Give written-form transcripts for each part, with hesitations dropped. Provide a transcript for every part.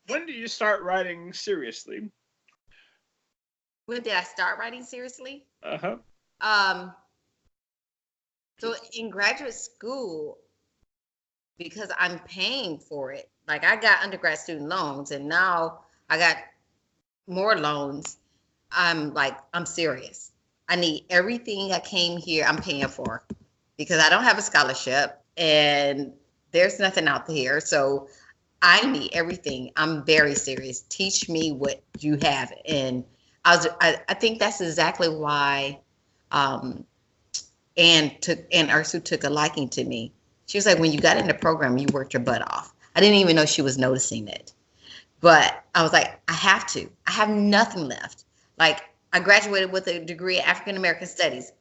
When do you start writing seriously? When did I start writing seriously? Uh-huh. Um, so in graduate school, because I'm paying for it, like I got undergrad student loans and now I got more loans. I'm like, I'm serious. I need everything I came here, I'm paying for because I don't have a scholarship and there's nothing out there. So I need everything. I'm very serious. Teach me what you have. And I think that's exactly why um, Ann Ursu took a liking to me. She was like, when you got in the program, you worked your butt off. I didn't even know she was noticing it. But I was like, I have to. I have nothing left. Like, I graduated with a degree in African American Studies.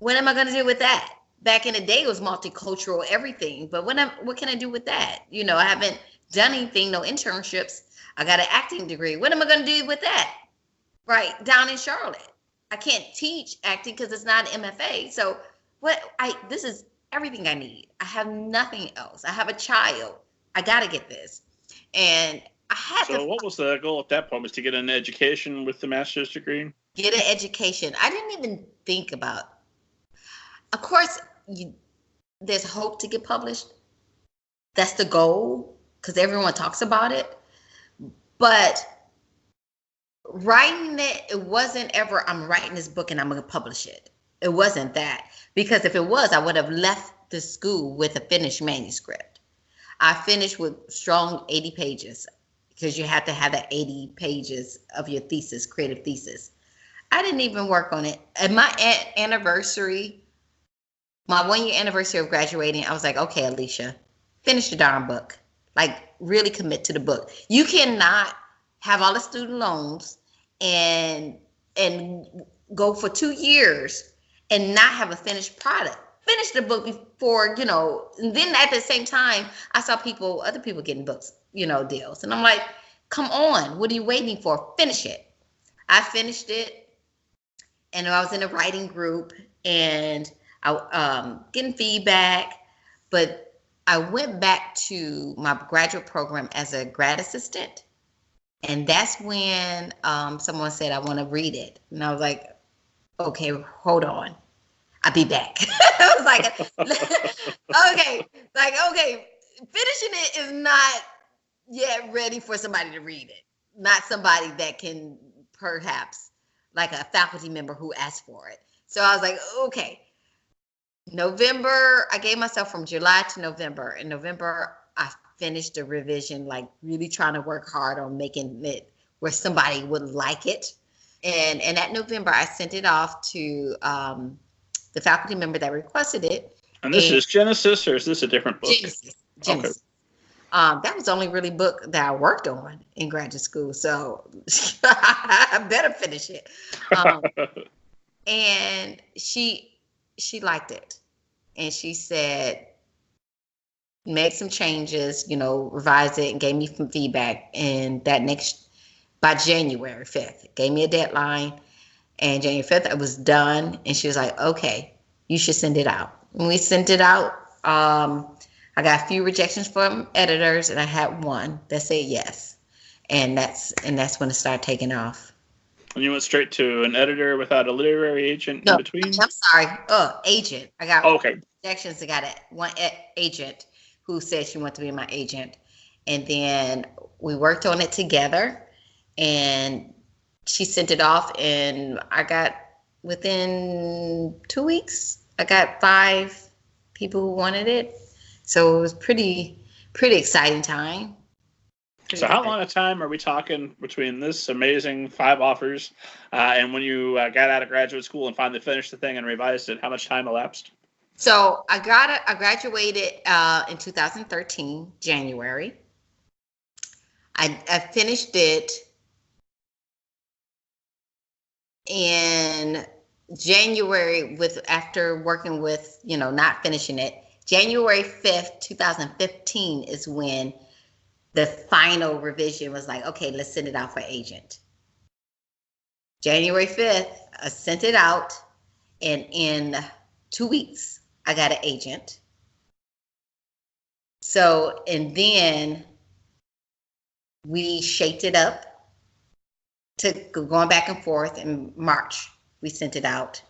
What am I going to do with that? Back in the day, it was multicultural everything. But what can I do with that? You know, I haven't done anything, no internships. I got an acting degree. What am I going to do with that? Right down in Charlotte, I can't teach acting because it's not an MFA. So this is everything I need. I have nothing else. I have a child. I got to get this, and I had So to what was the goal at that point? Was to get an education with the master's degree? get an education. I didn't even think about. Of course, there's hope to get published. That's the goal because everyone talks about it. But writing it wasn't ever, I'm writing this book and I'm going to publish it. It wasn't that. Because if it was, I would have left the school with a finished manuscript. I finished with strong 80 pages because you have to have that 80 pages of your thesis, creative thesis. I didn't even work on it. At my anniversary, my 1 year anniversary of graduating, I was like, okay, Alicia, finish the darn book. Like, really commit to the book. You cannot have all the student loans and go for 2 years and not have a finished product. Finish the book before, and then at the same time, I saw other people getting books, deals. And I'm like, come on, what are you waiting for? Finish it. I finished it, and I was in a writing group, and I getting feedback, but I went back to my graduate program as a grad assistant, and that's when someone said, I want to read it. And I was like, okay, hold on. I'll be back. I was like, okay, finishing it is not yet ready for somebody to read it. Not somebody that can perhaps, like a faculty member who asked for it. So I was like, okay. November, I gave myself from July to November. In November, I finished the revision, like really trying to work hard on making it where somebody would like it. And that November, I sent it off to the faculty member that requested it. And this is Genesis, or is this a different book? Genesis. Okay. That was the only really book that I worked on in graduate school, so I better finish it. And she liked it, and she said, make some changes, revise it, and gave me some feedback. And by January 5th, gave me a deadline, and January 5th it was done, and she was like, okay, you should send it out. When we sent it out, I got a few rejections from editors, and I had one that said yes, and that's when it started taking off. And you went straight to an editor without a literary agent in between? I'm sorry. Agent. I got rejections. I got one agent who said she wanted to be my agent, and then we worked on it together, and she sent it off, and I got, within 2 weeks, I got 5 people who wanted it. So it was pretty exciting time. So how long a time are we talking between this amazing 5 offers and when you got out of graduate school and finally finished the thing and revised it? How much time elapsed? So I graduated in 2013, January. I finished it in January after working with, not finishing it. January 5th, 2015 is when the final revision was like, okay, let's send it out for agent. January 5th, I sent it out, and in 2 weeks, I got an agent. So, and then We shaped it up to going back and forth. In March, we sent it out.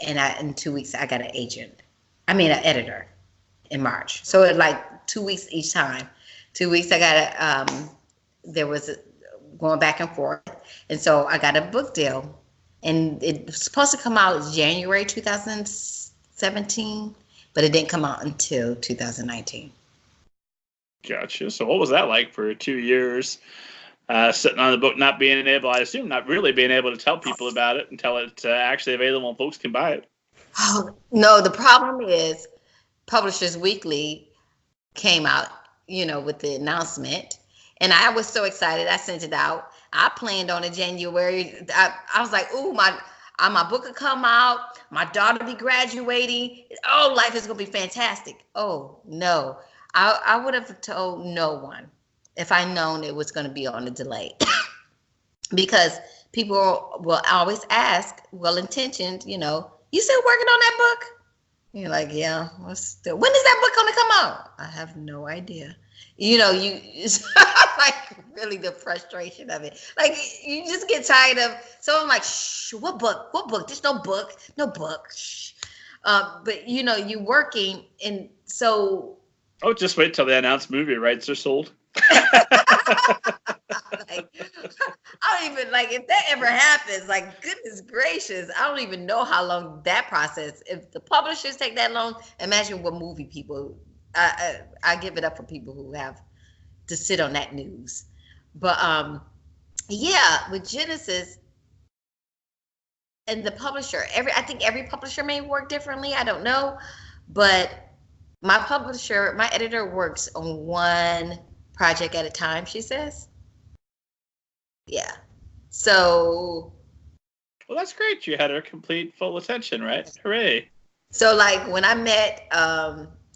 And in 2 weeks, I got an an editor in March. So it like 2 weeks each time. 2 weeks, I got there was going back and forth. And so I got a book deal. And it was supposed to come out January 2017, but it didn't come out until 2019. Gotcha. So what was that like for 2 years? Sitting on the book, not being able, I assume, not really being able to tell people about it until it's actually available and folks can buy it. Oh, no, the problem is Publishers Weekly came out, with the announcement. And I was so excited. I sent it out. I planned on it January. I was like, ooh, my book will come out. My daughter will be graduating. Oh, life is going to be fantastic. Oh, no. I would have told no one if I known it was going to be on a delay. Because people will always ask, well-intentioned, you still working on that book? You're like, yeah, when is that book going to come out? I have no idea. It's like really the frustration of it. Like you just get tired of, so I'm like, shh, what book? There's no book. Shh. But you're working, and so. Oh, just wait till the announced movie rights are sold. Like, I don't even if that ever happens, like goodness gracious, I don't even know how long that process. If the publishers take that long, imagine what movie people. I give it up for people who have to sit on that news. But yeah, with Genesis and the publisher, I think every publisher may work differently. I don't know, but my editor works on one project at a time, she says. Yeah. So. Well, that's great. You had her complete full attention, right? Hooray. So when I met,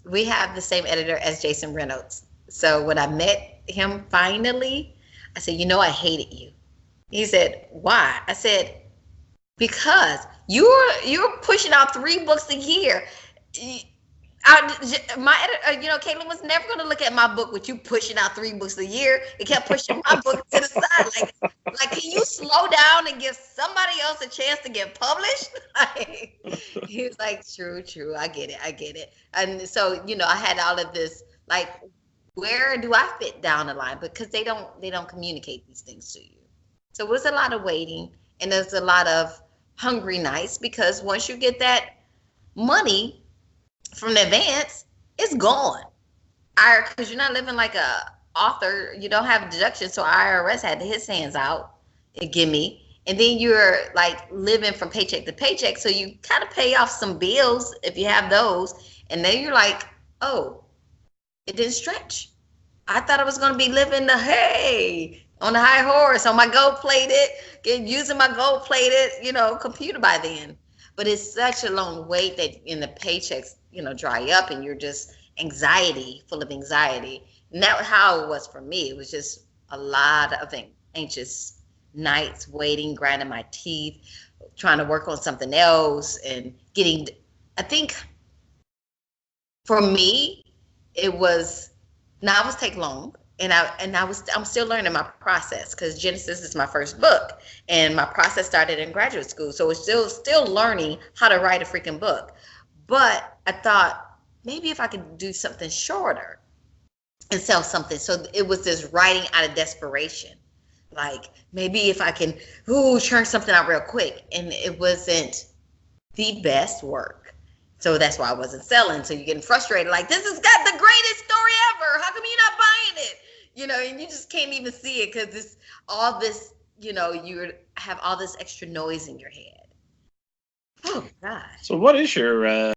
we have the same editor as Jason Reynolds. So when I met him finally, I said, I hated you. He said, why? I said, because you're pushing out 3 books a year. My editor, Caitlin was never going to look at my book with you pushing out 3 books a year. It kept pushing my book to the side. Like, can you slow down and give somebody else a chance to get published? He was like, true. I get it. And so, I had all of this, where do I fit down the line? Because they don't communicate these things to you. So it was a lot of waiting, and there's a lot of hungry nights, because once you get that money from the advance, it's gone. Because you're not living like a author, you don't have deductions, so IRS had his hands out and give me, and then you're living from paycheck to paycheck, so you kind of pay off some bills if you have those, and then you're like, oh, it didn't stretch. I thought I was going to be living on the high horse on my gold-plated, using my gold-plated, computer by then. But it's such a long wait that in the paychecks, dry up, and you're just full of anxiety. And that's how it was for me. It was just a lot of anxious nights, waiting, grinding my teeth, trying to work on something else, and I think for me, novels take long. And I'm still learning my process, because Genesis is my first book, and my process started in graduate school. So it's still learning how to write a freaking book. But I thought maybe if I could do something shorter and sell something. So it was this writing out of desperation. Maybe if I can churn something out real quick. And it wasn't the best work. So that's why I wasn't selling. So you're getting frustrated. This has got the greatest story ever. How come you're not buying it? And you just can't even see it, because it's all this, you have all this extra noise in your head. Oh, God. So what is your